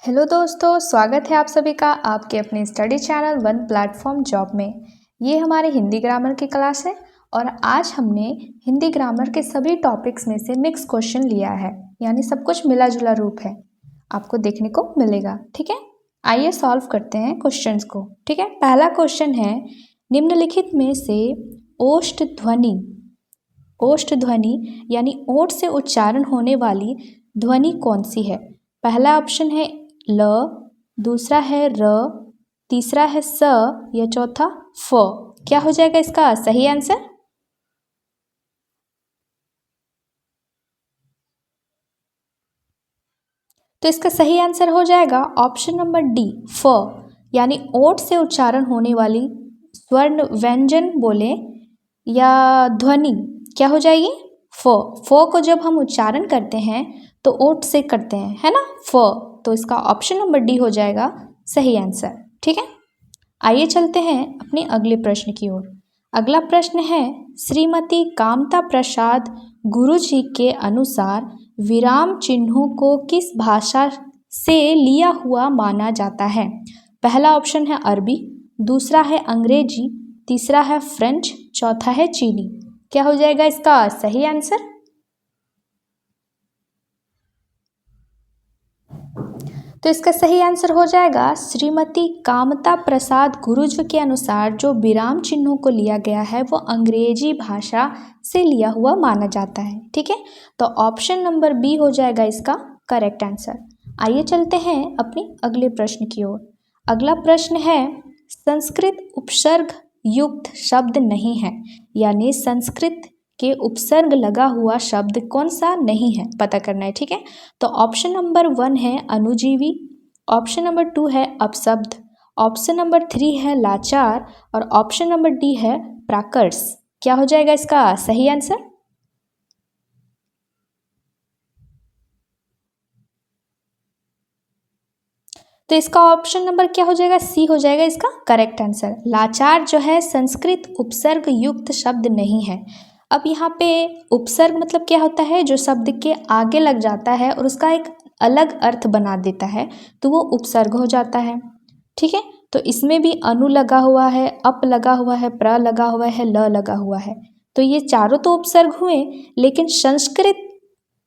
Hello दोस्तों, स्वागत है आप सभी का आपके अपने study channel one platform job में। ये हमारे हिंदी ग्रामर की क्लास है और आज हमने हिंदी ग्रामर के सभी टॉपिक्स में से मिक्स क्वेश्चन लिया है, यानी सब कुछ मिला जुला रूप है, आपको देखने को मिलेगा। ठीक है, आइए सॉल्व करते हैं क्वेश्चंस को। ठीक है, पहला क्वेश्चन है, निम्नलिखित में से ओष्ठ ध्वनि यानी ओठ से उच्चारण होने वाली ध्वनि कौन सी है? पहला ऑप्शन है ल, दूसरा है र, तीसरा है स या चौथा फ। क्या हो जाएगा इसका सही आंसर? तो इसका सही आंसर हो जाएगा ऑप्शन नंबर डी, फ, यानी ओठ से उच्चारण होने वाली स्वर्ण व्यंजन बोले या ध्वनि क्या हो जाएगी? फ। फ को जब हम उच्चारण करते हैं तो ओठ से करते हैं, है ना, फ। तो इसका ऑप्शन नंबर डी हो जाएगा सही आंसर। ठीक है, आइए चलते हैं अपने अगले प्रश्न की ओर। अगला प्रश्न है, श्रीमती कामता प्रसाद गुरुजी के अनुसार विराम चिन्हों को किस भाषा से लिया हुआ माना जाता है? पहला ऑप्शन है अरबी, दूसरा है अंग्रेजी, तीसरा है फ्रेंच, चौथा है चीनी। क्या हो जाएगा इसका सही आंसर? तो इसका सही आंसर हो जाएगा श्रीमती कामता प्रसाद गुरुजी के अनुसार जो विराम चिन्हों को लिया गया है वो अंग्रेजी भाषा से लिया हुआ माना जाता है। ठीक है, तो ऑप्शन नंबर बी हो जाएगा इसका करेक्ट आंसर। आइए चलते हैं अपने अगले प्रश्न की ओर। अगला प्रश्न है, संस्कृत उपसर्ग युक्त शब्द नहीं है, यानी संस्कृत के उपसर्ग लगा हुआ शब्द कौन सा नहीं है, पता करना है। ठीक है, तो ऑप्शन नंबर 1 है अनुजीवी, ऑप्शन नंबर 2 है अपशब्द, ऑप्शन नंबर 3 है लाचार और ऑप्शन नंबर डी है प्राकर्ष। क्या हो जाएगा इसका सही आंसर? तो इसका ऑप्शन नंबर क्या हो जाएगा? सी हो जाएगा इसका करेक्ट आंसर। लाचार जो है संस्कृत उपसर्ग युक्त शब्द नहीं है। अब यहाँ पे उपसर्ग मतलब क्या होता है? जो शब्द के आगे लग जाता है और उसका एक अलग अर्थ बना देता है तो वो उपसर्ग हो जाता है। ठीक है, तो इसमें भी अनु लगा हुआ है, अप लगा हुआ है, प्र लगा हुआ है, ल लगा हुआ है, तो ये चारों तो उपसर्ग हुए, लेकिन संस्कृत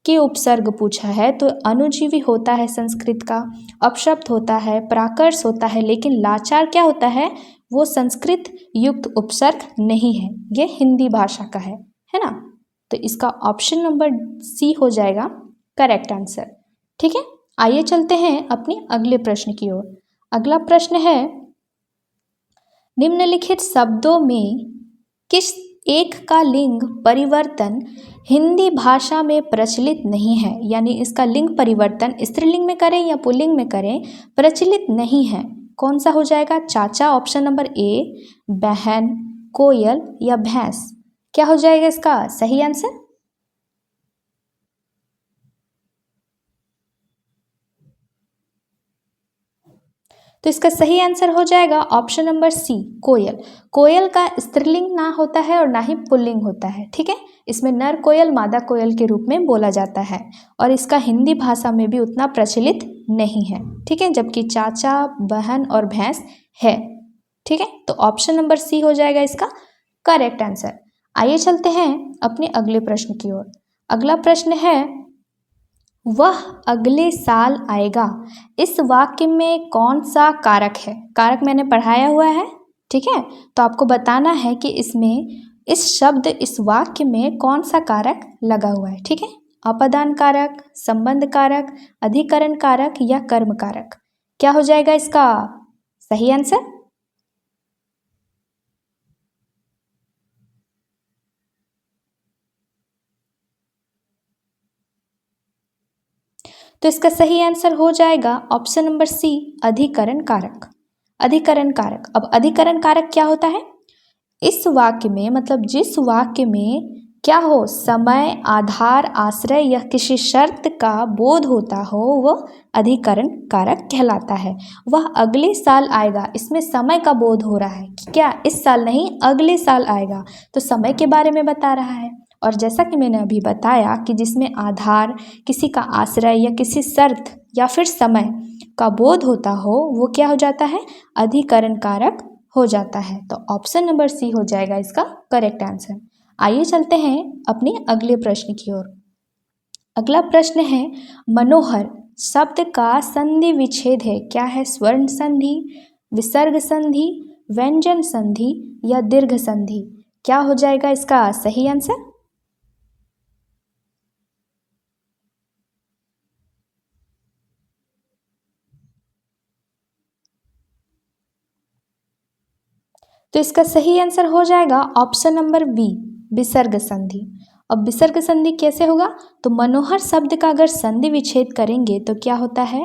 के उपसर्ग पूछा है तो अनुजीवी होता है संस्कृत का, अपशब्द होता है, प्राकर्ष होता है, लेकिन लाचार क्या होता है? वो संस्कृत युक्त उपसर्ग नहीं है, ये हिंदी भाषा का है ना। तो इसका ऑप्शन नंबर सी हो जाएगा करेक्ट आंसर। ठीक है, आइए चलते हैं अपने अगले प्रश्न की ओर। अगला प्रश्न है, निम्नलिखित शब्दों में किस एक का लिंग परिवर्तन हिंदी भाषा में प्रचलित नहीं है, यानी इसका लिंग परिवर्तन स्त्रीलिंग में करें या पुल्लिंग में करें प्रचलित नहीं है, कौन सा हो जाएगा? चाचा ऑप्शन नंबर ए, बहन, कोयल या भैंस। क्या हो जाएगा इसका सही आंसर? तो इसका सही आंसर हो जाएगा ऑप्शन नंबर सी, कोयल। कोयल का स्त्रीलिंग ना होता है और ना ही पुल्लिंग होता है। ठीक है, इसमें नर कोयल मादा कोयल के रूप में बोला जाता है और इसका हिंदी भाषा में भी उतना प्रचलित नहीं है। ठीक है, जबकि चाचा, बहन और भैंस है। ठीक है, तो ऑप्शन नंबर सी हो जाएगा इसका करेक्ट आंसर। आइए चलते हैं अपने अगले प्रश्न की ओर। अगला प्रश्न है, वह अगले साल आएगा, इस वाक्य में कौन सा कारक है? कारक मैंने पढ़ाया हुआ है। ठीक है, तो आपको बताना है कि इसमें इस शब्द इस वाक्य में कौन सा कारक लगा हुआ है। ठीक है, अपदान कारक, संबंध कारक, अधिकरण कारक या कर्म कारक। क्या हो जाएगा इसका सही आंसर? तो इसका सही आंसर हो जाएगा ऑप्शन नंबर सी, अधिकरण कारक। अधिकरण कारक, अब अधिकरण कारक क्या होता है? इस वाक्य में मतलब जिस वाक्य में क्या हो, समय, आधार, आश्रय या किसी शर्त का बोध होता हो वह अधिकरण कारक कहलाता है। वह अगले साल आएगा, इसमें समय का बोध हो रहा है कि क्या इस साल नहीं अगले साल आएगा, तो समय के बारे में बता रहा है। और जैसा कि मैंने अभी बताया कि जिसमें आधार, किसी का आश्रय या किसी शर्त या फिर समय का बोध होता हो वो क्या हो जाता है, अधिकरण कारक हो जाता है। तो ऑप्शन नंबर सी हो जाएगा इसका करेक्ट आंसर। आइए चलते हैं अपने अगले प्रश्न की ओर। अगला प्रश्न है, मनोहर शब्द का संधि विच्छेद है, क्या है, स्वर्ण संधि, विसर्ग संधि, व्यंजन संधि या दीर्घ संधि। क्या हो जाएगा इसका सही आंसर? तो इसका सही आंसर हो जाएगा ऑप्शन नंबर बी, विसर्ग संधि। अब विसर्ग संधि कैसे होगा, तो मनोहर शब्द का अगर संधि विच्छेद करेंगे तो क्या होता है,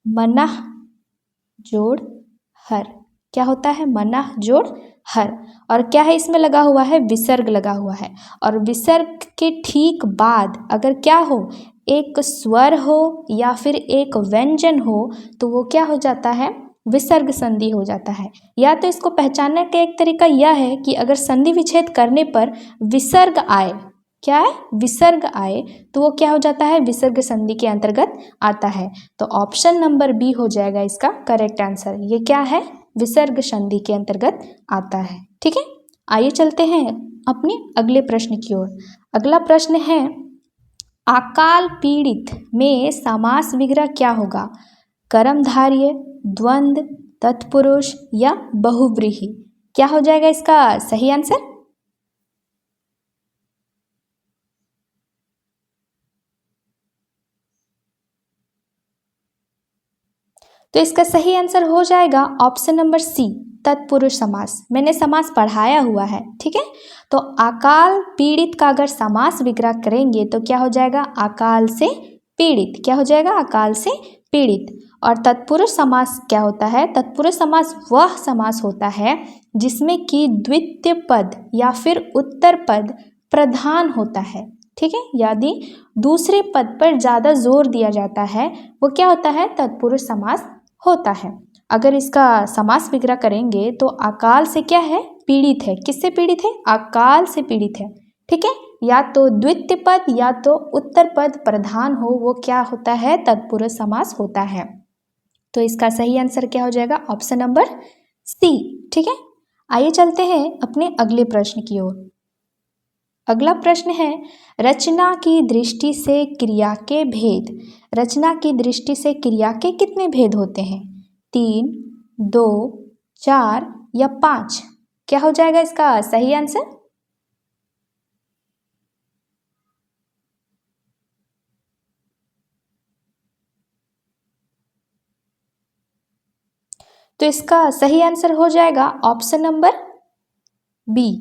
मनः जोड़ हर। क्या होता है, मनः जोड़ हर। और क्या है इसमें लगा हुआ है, विसर्ग लगा हुआ है। और विसर्ग के ठीक बाद अगर क्या हो, एक स्वर हो या फिर एक व्यंजन हो तो वो क्या हो जाता है, विसर्ग संधि हो जाता है। या तो इसको पहचानने का एक तरीका यह है कि अगर संधि विच्छेद करने पर विसर्ग आए, क्या है, विसर्ग आए तो वो क्या हो जाता है, विसर्ग संधि के अंतर्गत आता है। तो ऑप्शन नंबर बी हो जाएगा इसका करेक्ट आंसर। ये क्या है, विसर्ग संधि के अंतर्गत आता है। ठीक है, आइए चलते हैं अपने अगले प्रश्न की ओर। अगला प्रश्न है, अकाल पीड़ित में समास विग्रह क्या होगा, कर्मधारय, द्वंद्व, तत्पुरुष या बहुव्रीहि। क्या हो जाएगा इसका सही आंसर? तो इसका सही आंसर हो जाएगा ऑप्शन नंबर सी, तत्पुरुष समास। मैंने समास पढ़ाया हुआ है, ठीक है। तो अकाल पीड़ित का अगर समास विग्रह करेंगे तो क्या हो जाएगा, अकाल से पीड़ित। क्या हो जाएगा, अकाल से पीड़ित। और तत्पुरुष समास क्या होता है, तत्पुरुष समास वह समास होता है जिसमें कि द्वितीय पद या फिर उत्तर पद प्रधान होता है। ठीक है, यदि दूसरे पद पर ज़्यादा जोर दिया जाता है वो क्या होता है, तत्पुरुष समास होता है। अगर इसका समास विग्रह करेंगे तो अकाल से क्या है, पीड़ित है। किससे पीड़ित है, अकाल से पीड़ित है। ठीक है, या तो द्वितीय पद या तो उत्तर पद प्रधान हो वो क्या होता है, तत्पुरुष समास होता है। तो इसका सही आंसर क्या हो जाएगा, ऑप्शन नंबर सी। ठीक है, आइए चलते हैं अपने अगले प्रश्न की ओर। अगला प्रश्न है, रचना की दृष्टि से क्रिया के भेद। रचना की दृष्टि से क्रिया के कितने भेद होते हैं, 3, 2, 4 या 5। क्या हो जाएगा इसका सही आंसर? तो इसका सही आंसर हो जाएगा ऑप्शन नंबर बी,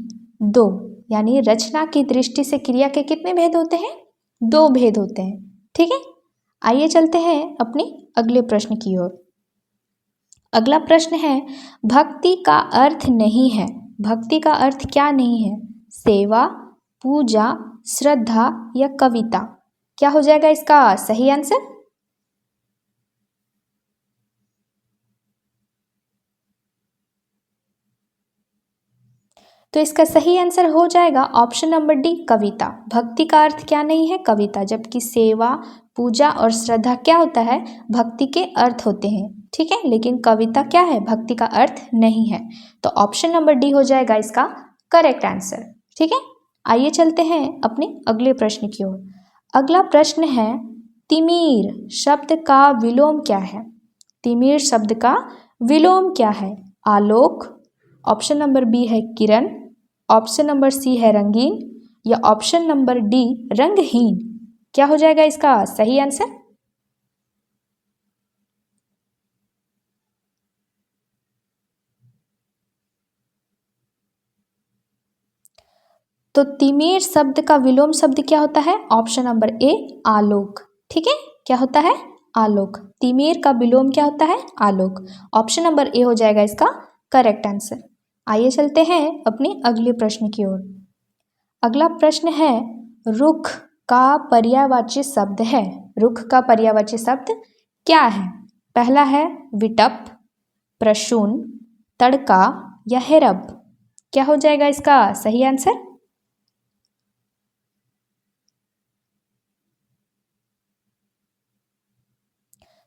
2। यानी रचना की दृष्टि से क्रिया के कितने भेद होते हैं, 2 भेद होते हैं। ठीक है, आइए चलते हैं अपने अगले प्रश्न की ओर। अगला प्रश्न है, भक्ति का अर्थ नहीं है। भक्ति का अर्थ क्या नहीं है, सेवा, पूजा, श्रद्धा या कविता। क्या हो जाएगा इसका सही आंसर? तो इसका सही आंसर हो जाएगा ऑप्शन नंबर डी, कविता। भक्ति का अर्थ क्या नहीं है, कविता। जबकि सेवा, पूजा और श्रद्धा क्या होता है, भक्ति के अर्थ होते हैं। ठीक है, लेकिन कविता क्या है, भक्ति का अर्थ नहीं है। तो ऑप्शन नंबर डी हो जाएगा इसका करेक्ट आंसर। ठीक है, आइए चलते हैं अपने अगले प्रश्न की ओर। अगला प्रश्न है, तिमीर शब्द का विलोम क्या है। तिमीर शब्द का विलोम क्या है, आलोक, ऑप्शन नंबर बी है किरण, ऑप्शन नंबर सी है रंगीन या ऑप्शन नंबर डी रंगहीन। क्या हो जाएगा इसका सही आंसर? तो तिमीर शब्द का विलोम शब्द क्या होता है, ऑप्शन नंबर ए आलोक। ठीक है, क्या होता है, आलोक। तिमीर का विलोम क्या होता है, आलोक। ऑप्शन नंबर ए हो जाएगा इसका करेक्ट आंसर। आइए चलते हैं अपने अगले प्रश्न की ओर। अगला प्रश्न है, रुख का पर्यायवाची शब्द है। रुख का पर्यायवाची शब्द क्या है, पहला है विटप, प्रसून, तड़का या हेरब। क्या हो जाएगा इसका सही आंसर?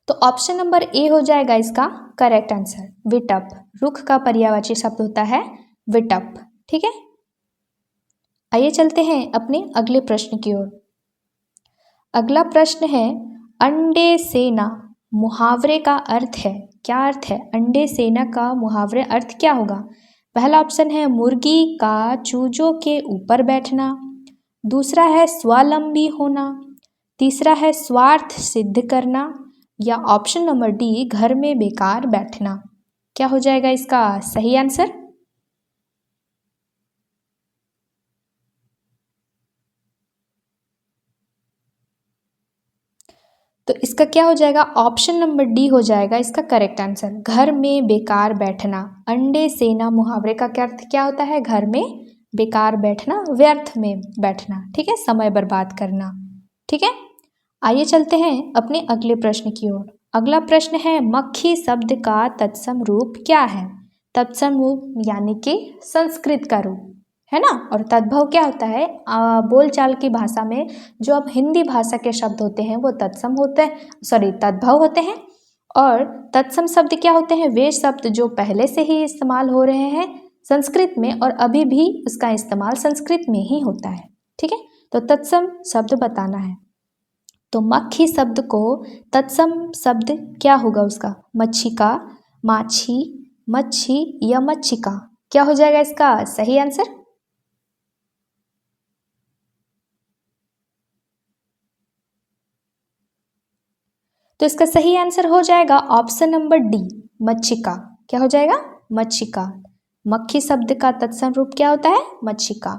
तो ऑप्शन नंबर ए हो जाएगा इसका करेक्ट आंसर। विटप, रुख का पर्यायवाची शब्द होता है विटप। ठीक है, आइए चलते हैं अपने अगले प्रश्न की ओर। अगला प्रश्न है अंडे सेना मुहावरे का अर्थ है। क्या अर्थ है? अंडे सेना का मुहावरे अर्थ क्या होगा? पहला ऑप्शन है मुर्गी का चूजों के ऊपर बैठना, दूसरा है स्वावलंबी होना, तीसरा है स्वार्थ सिद्ध करना, या ऑप्शन नंबर डी घर में बेकार बैठना। क्या हो जाएगा इसका सही आंसर? तो इसका क्या हो जाएगा? ऑप्शन नंबर डी हो जाएगा इसका करेक्ट आंसर। घर में बेकार बैठना। अंडे सेना मुहावरे का क्या अर्थ क्या होता है? घर में बेकार बैठना, व्यर्थ में बैठना। ठीक है, समय बर्बाद करना। ठीक है, आइए चलते हैं अपने अगले प्रश्न की ओर। अगला प्रश्न है मक्खी शब्द का तत्सम रूप क्या है? तत्सम रूप यानी कि संस्कृत का रूप है ना। और तद्भव क्या होता है? बोलचाल की भाषा में जो अब हिंदी भाषा के शब्द होते हैं वो तत्सम होते हैं, सॉरी तद्भव होते हैं। और तत्सम शब्द क्या होते हैं? वे शब्द जो पहले से ही इस्तेमाल हो रहे हैं संस्कृत में और अभी भी उसका इस्तेमाल संस्कृत में ही होता है। ठीक है, तो तत्सम शब्द बताना है। तो मक्खी शब्द को तत्सम शब्द क्या होगा उसका? मच्छिका, माछी, मच्छी या मच्छिका। क्या हो जाएगा इसका सही आंसर? तो इसका सही आंसर हो जाएगा ऑप्शन नंबर डी मच्छिका। क्या हो जाएगा? मच्छिका। मक्खी शब्द का तत्सम रूप क्या होता है? मच्छिका।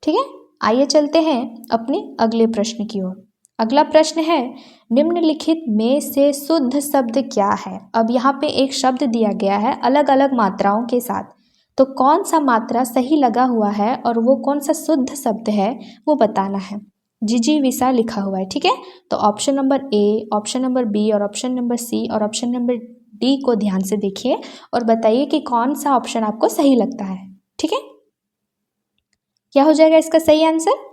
ठीक है, आइए चलते हैं अपने अगले प्रश्न की ओर। अगला प्रश्न है निम्नलिखित में से शुद्ध शब्द क्या है? अब यहाँ पे एक शब्द दिया गया है अलग अलग मात्राओं के साथ, तो कौन सा मात्रा सही लगा हुआ है और वो कौन सा शुद्ध शब्द है वो बताना है। जिजीविसा लिखा हुआ है। ठीक है, तो option number A, option number B और ऑप्शन नंबर सी और ऑप्शन नंबर डी को ध्यान से देखिए और बताइए कि कौन सा ऑप्शन आपको सही लगता है। ठीक है, क्या हो जाएगा इसका सही आंसर?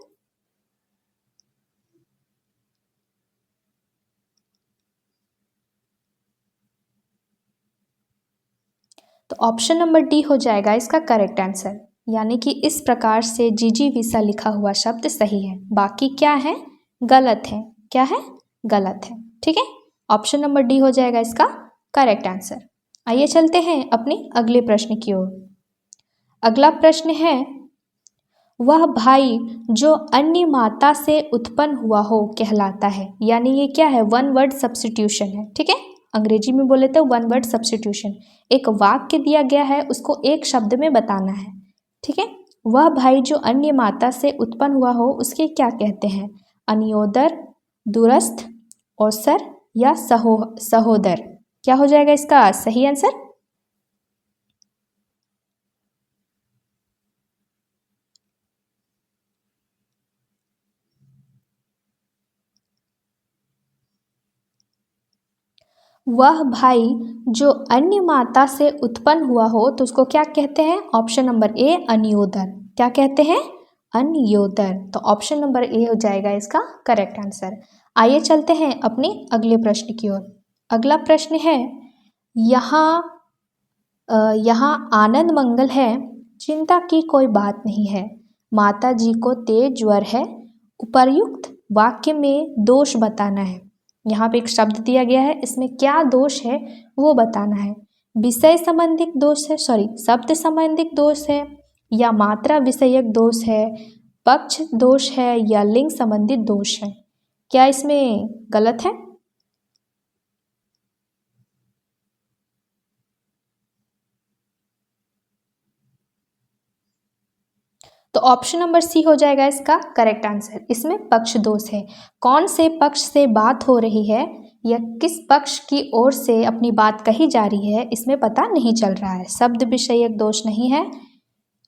तो ऑप्शन नंबर डी हो जाएगा इसका करेक्ट आंसर। यानी कि इस प्रकार से जिजीविसा लिखा हुआ शब्द सही है, बाकी क्या है? गलत है। क्या है? गलत है। ठीक है, ऑप्शन नंबर डी हो जाएगा इसका करेक्ट आंसर। आइए चलते हैं अपने अगले प्रश्न की ओर। अगला प्रश्न है वह भाई जो अन्य माता से उत्पन्न हुआ हो कहलाता है। यानी ये क्या है? वन वर्ड सब्स्टिट्यूशन है। ठीक है, अंग्रेजी में बोले तो वन वर्ड सब्स्टिट्यूशन। एक वाक्य दिया गया है उसको एक शब्द में बताना है। ठीक है, वह भाई जो अन्य माता से उत्पन्न हुआ हो उसके क्या कहते हैं? अन्योदर, दूरस्थ, औसर या सहोदर। क्या हो जाएगा इसका सही आंसर? वह भाई जो अन्य माता से उत्पन्न हुआ हो तो उसको क्या कहते हैं? ऑप्शन नंबर ए अन्योदर। क्या कहते हैं? अन्योदर। तो ऑप्शन नंबर ए हो जाएगा इसका करेक्ट आंसर। आइए चलते हैं अपने अगले प्रश्न की ओर। अगला प्रश्न है यहाँ यहाँ आनंद मंगल है, चिंता की कोई बात नहीं है, माता जी को तेज ज्वर है, उपर्युक्त वाक्य में दोष बताना है। यहाँ पे एक शब्द दिया गया है, इसमें क्या दोष है वो बताना है। विषय संबंधित दोष है, सॉरी शब्द संबंधित दोष है, या मात्रा विषयक दोष है, पक्ष दोष है, या लिंग संबंधित दोष है। क्या इसमें गलत है? तो ऑप्शन नंबर सी हो जाएगा इसका करेक्ट आंसर। इसमें पक्ष दोष है। कौन से पक्ष से बात हो रही है या किस पक्ष की ओर से अपनी बात कही जा रही है इसमें पता नहीं चल रहा है। शब्द विषयक दोष नहीं है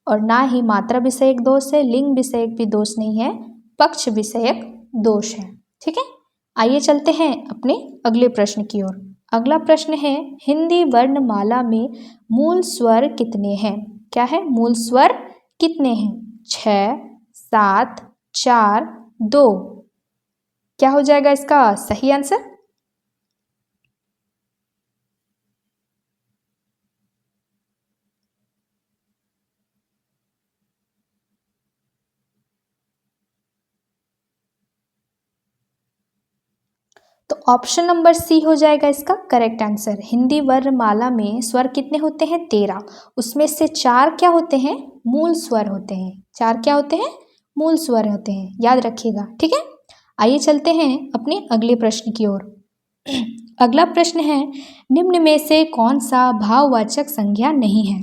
और ना ही मात्रा विषयक दोष है, लिंग विषयक भी दोष नहीं है, पक्ष विषयक दोष है। ठीक है, आइए चलते हैं अपने अगले प्रश्न की ओर। अगला प्रश्न है हिंदी वर्णमाला में मूल स्वर कितने हैं? क्या है? मूल स्वर कितने हैं? 6, 7, 4, 2। क्या हो जाएगा इसका सही आंसर? तो ऑप्शन नंबर सी हो जाएगा इसका करेक्ट आंसर। हिंदी वर्णमाला में स्वर कितने होते हैं? 13। उसमें से 4 क्या होते हैं? मूल स्वर होते हैं। 4 क्या होते हैं? मूल स्वर होते हैं, याद रखिएगा, ठीक है। आइए चलते हैं अपने अगले प्रश्न की ओर। अगला प्रश्न है, निम्न में से कौन सा भाववाचक संज्ञा नहीं है?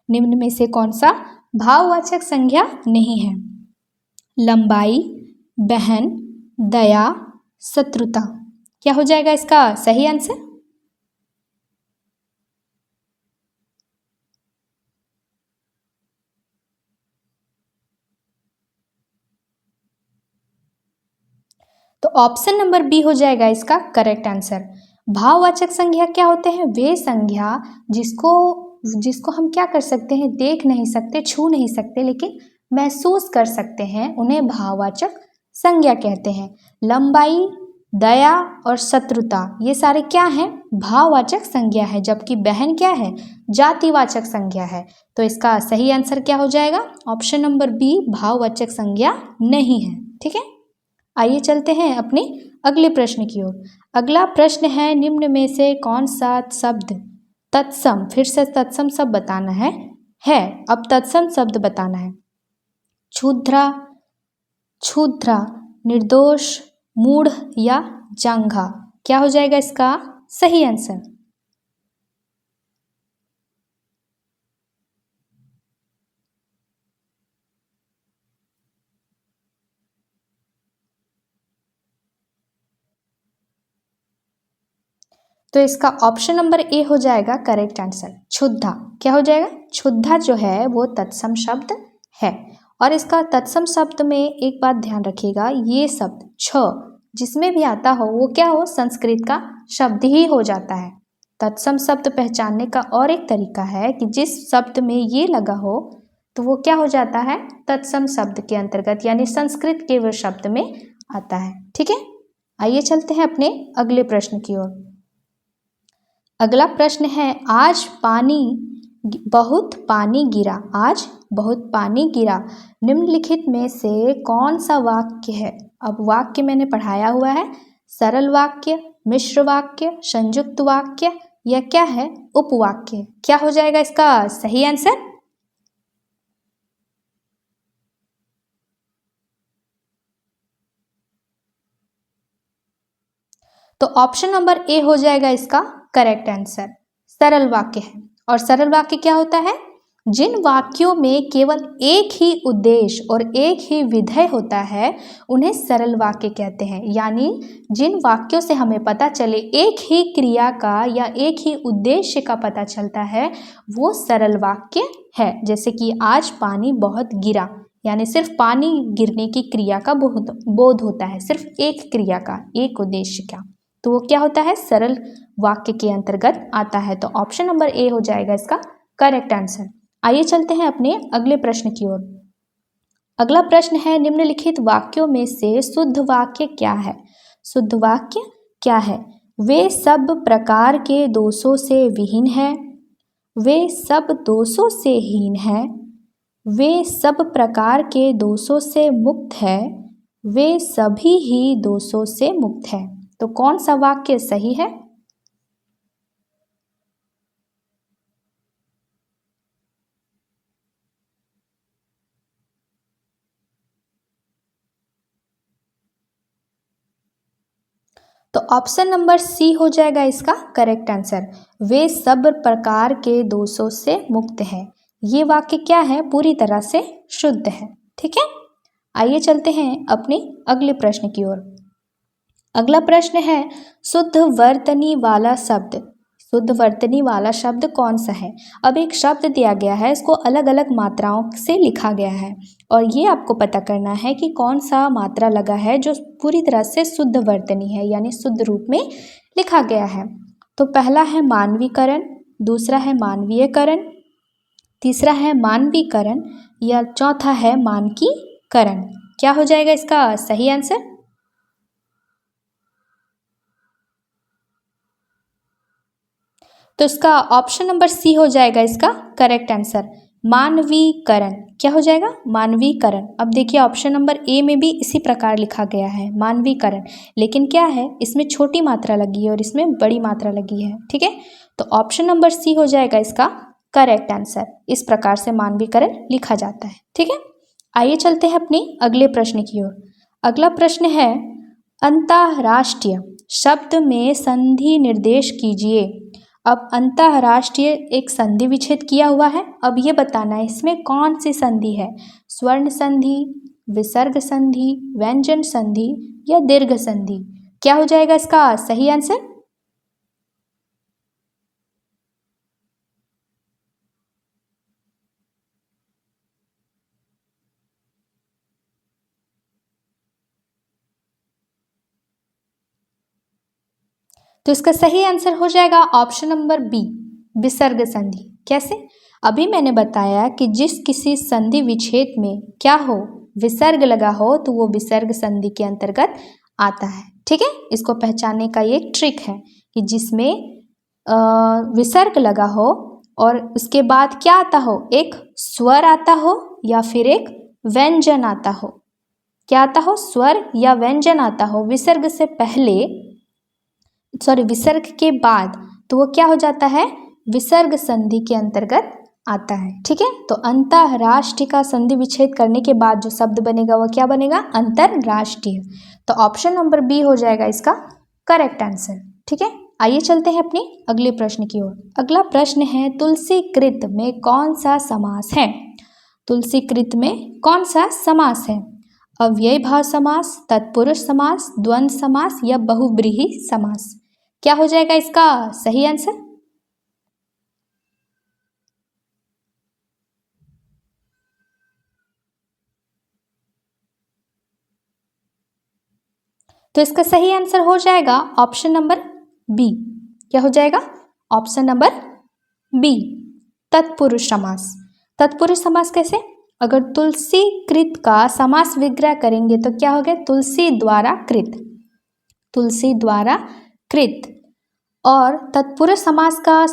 निम्न में से कौन सा भाववाचक संज्ञा नहीं है? लंबाई, बहन, दया, शत्रुता। क्या हो जाएगा इसका सही आंसर? तो ऑप्शन नंबर बी हो जाएगा इसका करेक्ट आंसर। भाववाचक संज्ञा क्या होते हैं? वे संज्ञा जिसको जिसको हम क्या कर सकते हैं? देख नहीं सकते, छू नहीं सकते, लेकिन महसूस कर सकते हैं, उन्हें भाववाचक संज्ञा कहते हैं। लंबाई, दया और शत्रुता ये सारे क्या हैं? भाववाचक संज्ञा है, जबकि बहन क्या है? जातिवाचक संज्ञा है। तो इसका सही आंसर क्या हो जाएगा? ऑप्शन नंबर बी भाववाचक संज्ञा नहीं है, ठीक है। आइए चलते हैं अपने अगले प्रश्न की ओर। अगला प्रश्न है, निम्न में से कौन सा शब्द तत्सम, फिर से तत्सम शब्द बताना है अब तत्सम शब्द बताना है। क्षुद्रा, क्षुद्रा, निर्दोष, मूढ़ या जांघा। क्या हो जाएगा इसका सही आंसर? तो इसका ऑप्शन नंबर ए हो जाएगा करेक्ट आंसर, क्षुद्धा। क्या हो जाएगा? क्षुद्धा जो है वो तत्सम शब्द है। और इसका तत्सम शब्द में एक बात ध्यान रखिएगा, ये शब्द छ जिसमें भी आता हो वो क्या हो? संस्कृत का शब्द ही हो जाता है। तत्सम शब्द पहचानने का और एक तरीका है कि जिस शब्द में ये लगा हो तो वो क्या हो जाता है? तत्सम शब्द के अंतर्गत, यानी संस्कृत के वो शब्द में आता है, ठीक है। आइए चलते हैं अपने अगले प्रश्न की ओर। अगला प्रश्न है, आज बहुत पानी गिरा, आज बहुत पानी गिरा, निम्नलिखित में से कौन सा वाक्य है? अब वाक्य मैंने पढ़ाया हुआ है, सरल वाक्य, मिश्र वाक्य, संयुक्त वाक्य या क्या है? उपवाक्य। क्या हो जाएगा इसका सही आंसर? तो ऑप्शन नंबर ए हो जाएगा इसका करेक्ट आंसर, सरल वाक्य है। और सरल वाक्य क्या होता है? जिन वाक्यों में केवल एक ही उद्देश्य और एक ही विधेय होता है उन्हें सरल वाक्य कहते हैं। यानी जिन वाक्यों से हमें पता चले एक ही क्रिया का या एक ही उद्देश्य का पता चलता है वो सरल वाक्य है। जैसे कि आज पानी बहुत गिरा, यानी सिर्फ पानी गिरने की क्रिया का बोध होता है, सिर्फ एक क्रिया का, एक उद्देश्य का, तो वो क्या होता है? सरल वाक्य के अंतर्गत आता है। तो ऑप्शन नंबर ए हो जाएगा इसका करेक्ट आंसर। आइए चलते हैं अपने अगले प्रश्न की ओर। अगला प्रश्न है, निम्नलिखित वाक्यों में से शुद्ध वाक्य क्या है? शुद्ध वाक्य क्या है? वे सब प्रकार के दोषों से विहीन है, वे सब दोषों से हीन है, वे सब प्रकार के दोषों से मुक्त है, वे सभी ही दोषों से मुक्त है। तो कौन सा वाक्य सही है? तो ऑप्शन नंबर सी हो जाएगा इसका करेक्ट आंसर, वे सब प्रकार के दोषों से मुक्त है। ये वाक्य क्या है? पूरी तरह से शुद्ध है, ठीक है। आइए चलते हैं अपने अगले प्रश्न की ओर। अगला प्रश्न है, शुद्ध वर्तनी वाला शब्द, शुद्ध वर्तनी वाला शब्द कौन सा है? अब एक शब्द दिया गया है, इसको अलग अलग मात्राओं से लिखा गया है और ये आपको पता करना है कि कौन सा मात्रा लगा है जो पूरी तरह से शुद्ध वर्तनी है, यानी शुद्ध रूप में लिखा गया है। तो पहला है मानवीकरण, दूसरा है मानवीयकरण, तीसरा है मानवीकरण या चौथा है मानकीकरण। क्या हो जाएगा इसका सही आंसर? तो इसका ऑप्शन नंबर सी हो जाएगा इसका करेक्ट आंसर, मानवीकरण। क्या हो जाएगा? मानवीकरण। अब देखिए ऑप्शन नंबर ए में भी इसी प्रकार लिखा गया है मानवीकरण, लेकिन क्या है इसमें छोटी मात्रा लगी है और इसमें बड़ी मात्रा लगी है। ठीक है, तो ऑप्शन नंबर सी हो जाएगा इसका करेक्ट आंसर। इस प्रकार से मानवीकरण लिखा जाता है। ठीक है, आइए चलते हैं अपनी अगले प्रश्न की ओर। अगला प्रश्न है अंतर्राष्ट्रीय शब्द में संधि निर्देश कीजिए। अब अंतर्राष्ट्रीय एक संधि विच्छेद किया हुआ है। अब ये बताना है इसमें कौन सी संधि है, स्वर्ण संधि, विसर्ग संधि, व्यंजन संधि या दीर्घ संधि। क्या हो जाएगा इसका सही आंसर? तो इसका सही आंसर हो जाएगा ऑप्शन नंबर बी, विसर्ग संधि। कैसे? अभी मैंने बताया कि जिस किसी संधि विच्छेद में क्या हो, विसर्ग लगा हो, तो वो विसर्ग संधि के अंतर्गत आता है। ठीक है, इसको पहचानने का ये एक ट्रिक है कि जिसमें विसर्ग लगा हो और उसके बाद क्या आता हो, एक स्वर आता हो या फिर एक व्यंजन आता हो। क्या आता हो? स्वर या व्यंजन आता हो विसर्ग से पहले, सॉरी विसर्ग के बाद, तो वो क्या हो जाता है, विसर्ग संधि के अंतर्गत आता है। ठीक है, तो अंतर्राष्ट्रीय का संधि विच्छेद करने के बाद जो शब्द बनेगा वो क्या बनेगा, अंतर्राष्ट्रीय। तो ऑप्शन नंबर बी हो जाएगा इसका करेक्ट आंसर। ठीक है, आइए चलते हैं अपने अगले प्रश्न की ओर। अगला प्रश्न है तुलसीकृत में कौन सा समास है? तुलसीकृत में कौन सा समास है? अव्ययी भाव समास, तत्पुरुष समास, द्वंद्व समास या बहुव्रीहि समास। क्या हो जाएगा इसका सही आंसर? तो इसका सही आंसर हो जाएगा ऑप्शन नंबर बी। क्या हो जाएगा? ऑप्शन नंबर बी, तत्पुरुष समास। तत्पुरुष समास कैसे? अगर तुलसी कृत का समास विग्रह करेंगे तो क्या हो गया, तुलसी द्वारा कृत, तुलसी द्वारा कृत। और तत्पुरुष समास का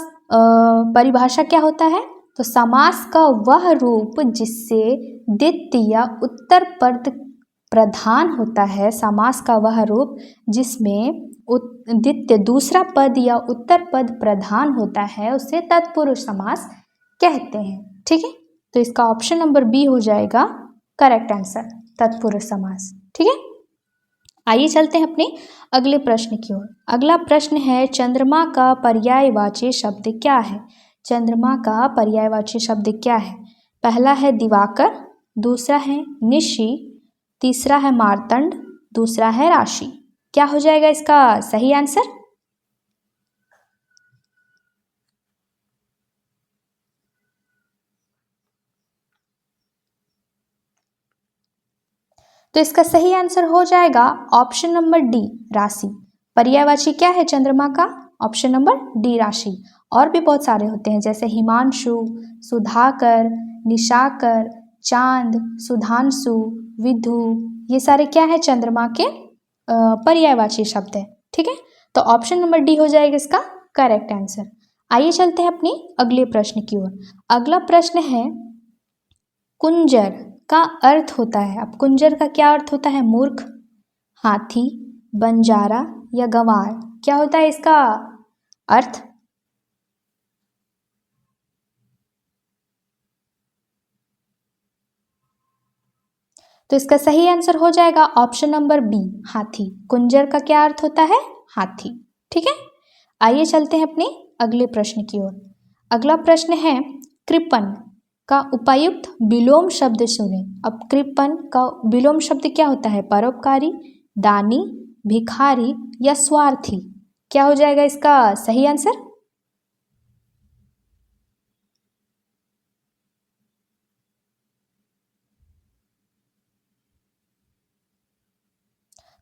परिभाषा क्या होता है, तो समास का वह रूप जिससे द्वितीय या उत्तर पद प्रधान होता है, समास का वह रूप जिसमें द्वितीय दूसरा पद या उत्तर पद प्रधान होता है, उसे तत्पुरुष समास कहते हैं। ठीक है, तो इसका ऑप्शन नंबर बी हो जाएगा करेक्ट आंसर, तत्पुरुष समास। ठीक है, आइए चलते हैं अपने अगले प्रश्न की ओर। अगला प्रश्न है चंद्रमा का पर्यायवाची शब्द क्या है? चंद्रमा का पर्यायवाची शब्द क्या है? पहला है दिवाकर, दूसरा है निशि, तीसरा है मार्तंड, दूसरा है राशि। क्या हो जाएगा इसका सही आंसर? तो इसका सही आंसर हो जाएगा ऑप्शन नंबर डी, राशि। पर्यायवाची क्या है चंद्रमा का? ऑप्शन नंबर डी, राशि। और भी बहुत सारे होते हैं जैसे हिमांशु, सुधाकर, निशाकर, चांद, सुधांशु, विधु, ये सारे क्या है चंद्रमा के पर्यायवाची शब्द है। ठीक है, तो ऑप्शन नंबर डी हो जाएगा इसका करेक्ट आंसर। आइए चलते हैं अपनी अगले प्रश्न की ओर। अगला प्रश्न है कुंजर का अर्थ होता है। अब कुंजर का क्या अर्थ होता है? मूर्ख, हाथी, बंजारा या गंवार। क्या होता है इसका अर्थ? तो इसका सही आंसर हो जाएगा ऑप्शन नंबर बी, हाथी। कुंजर का क्या अर्थ होता है? हाथी। ठीक है, आइए चलते हैं अपने अगले प्रश्न की ओर। अगला प्रश्न है कृपण का उपयुक्त विलोम शब्द सुने। अब कृपण का विलोम शब्द क्या होता है? परोपकारी, दानी, भिखारी या स्वार्थी। क्या हो जाएगा इसका सही आंसर?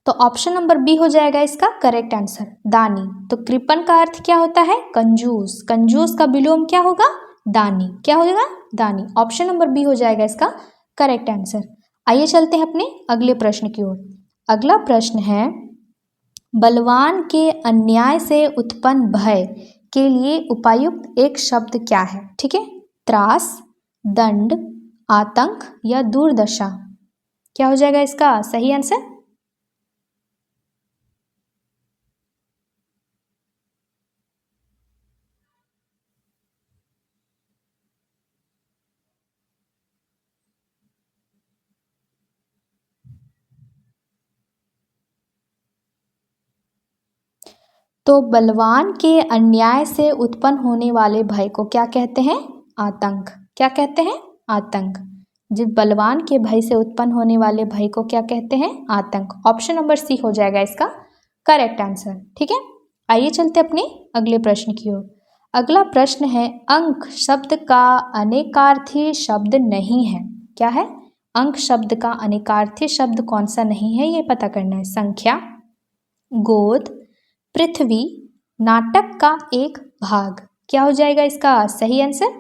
तो ऑप्शन नंबर बी हो जाएगा इसका करेक्ट आंसर, दानी। तो कृपण का अर्थ क्या होता है? कंजूस। कंजूस का विलोम क्या होगा? दानी। क्या होगा? दानी। ऑप्शन नंबर बी हो जाएगा इसका करेक्ट आंसर। आइए चलते हैं अपने अगले प्रश्न की ओर। अगला प्रश्न है बलवान के अन्याय से उत्पन्न भय के लिए उपयुक्त एक शब्द क्या है? ठीक है, त्रास, दंड, आतंक या दुर्दशा? क्या हो जाएगा इसका सही आंसर? तो बलवान के अन्याय से उत्पन्न होने वाले भय को क्या कहते हैं? आतंक। क्या कहते हैं? आतंक। जिस बलवान के भय से उत्पन्न होने वाले भय को क्या कहते हैं? आतंक। ऑप्शन नंबर सी हो जाएगा इसका करेक्ट आंसर। ठीक है, आइए चलते अपने अगले प्रश्न की ओर। अगला प्रश्न है, अंक शब्द का अनेकार्थी शब्द नहीं है। क्या है? अंक शब्द का अनेकार्थी शब्द कौन सा नहीं है, ये पता करना है। संख्या, गोद, पृथ्वी, नाटक का एक भाग। क्या हो जाएगा इसका सही आंसर?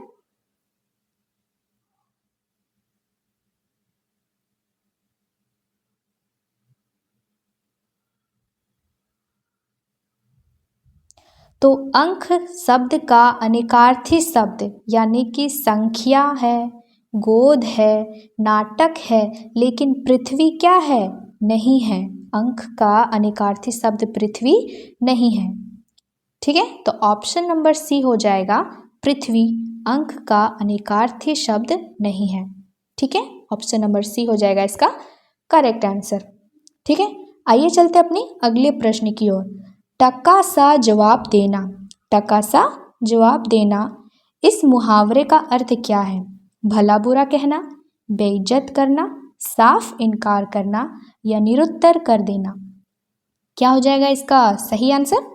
तो अंक शब्द का अनेकार्थी शब्द यानी कि संख्या है, गोद है, नाटक है, लेकिन पृथ्वी क्या है? नहीं है। अंक का अनेकार्थी शब्द पृथ्वी नहीं है। ठीक है, तो ऑप्शन नंबर सी हो जाएगा पृथ्वी अंक का अनेकार्थी शब्द नहीं है। ठीक है, ऑप्शन नंबर सी हो जाएगा इसका करेक्ट आंसर। ठीक है, आइए चलते अपनी अगले प्रश्न की ओर। टका सा जवाब देना। टका सा जवाब देना, इस मुहावरे का अर्थ क्या है? भला बुरा कहना, बेइज्जत करना, साफ इनकार करना या निरुत्तर कर देना? क्या हो जाएगा इसका सही आंसर?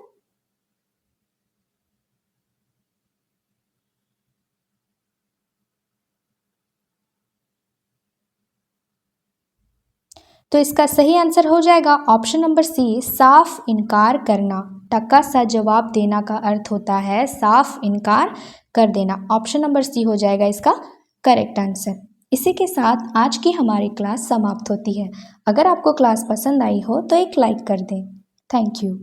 तो इसका सही आंसर हो जाएगा ऑप्शन नंबर सी, साफ इनकार करना। टका सा जवाब देना का अर्थ होता है साफ इनकार कर देना। ऑप्शन नंबर सी हो जाएगा इसका करेक्ट आंसर। इसी के साथ आज की हमारी क्लास समाप्त होती है। अगर आपको क्लास पसंद आई हो तो एक लाइक कर दें। Thank you.